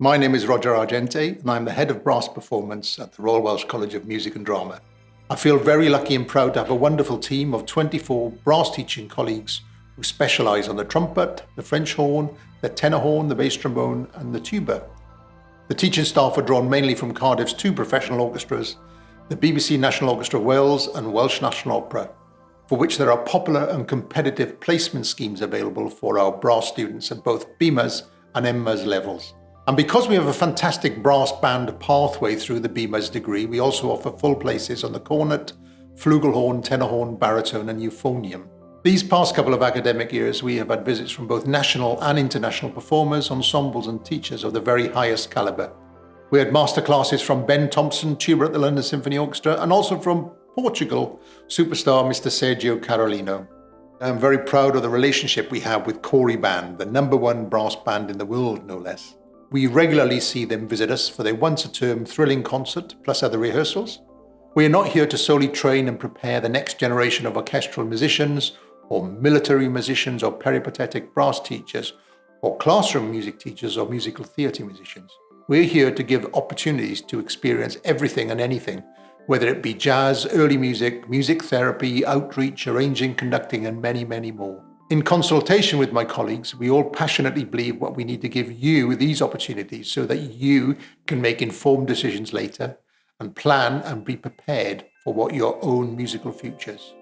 My name is Roger Argente, and I'm the Head of Brass Performance at the Royal Welsh College of Music and Drama. I feel very lucky and proud to have a wonderful team of 24 brass teaching colleagues who specialise on the trumpet, the French horn, the tenor horn, the bass trombone and the tuba. The teaching staff are drawn mainly from Cardiff's two professional orchestras, the BBC National Orchestra of Wales and Welsh National Opera, for which there are popular and competitive placement schemes available for our brass students at both BMAS and MMAS levels. And because we have a fantastic brass band pathway through the BMAS degree, we also offer full places on the cornet, flugelhorn, tenor horn, baritone and euphonium. These past couple of academic years, we have had visits from both national and international performers, ensembles and teachers of the very highest calibre. We had masterclasses from Ben Thompson, tuba at the London Symphony Orchestra, and also from Portugal, superstar Mr. Sergio Carolino. I'm very proud of the relationship we have with Corey Band, the #1 brass band in the world, no less. We regularly see them visit us for their once-a-term thrilling concert, plus other rehearsals. We are not here to solely train and prepare the next generation of orchestral musicians, or military musicians, or peripatetic brass teachers, or classroom music teachers, or musical theatre musicians. We're here to give opportunities to experience everything and anything, whether it be jazz, early music, music therapy, outreach, arranging, conducting, and many, many more. In consultation with my colleagues, we all passionately believe what we need to give you these opportunities so that you can make informed decisions later and plan and be prepared for what your own musical futures.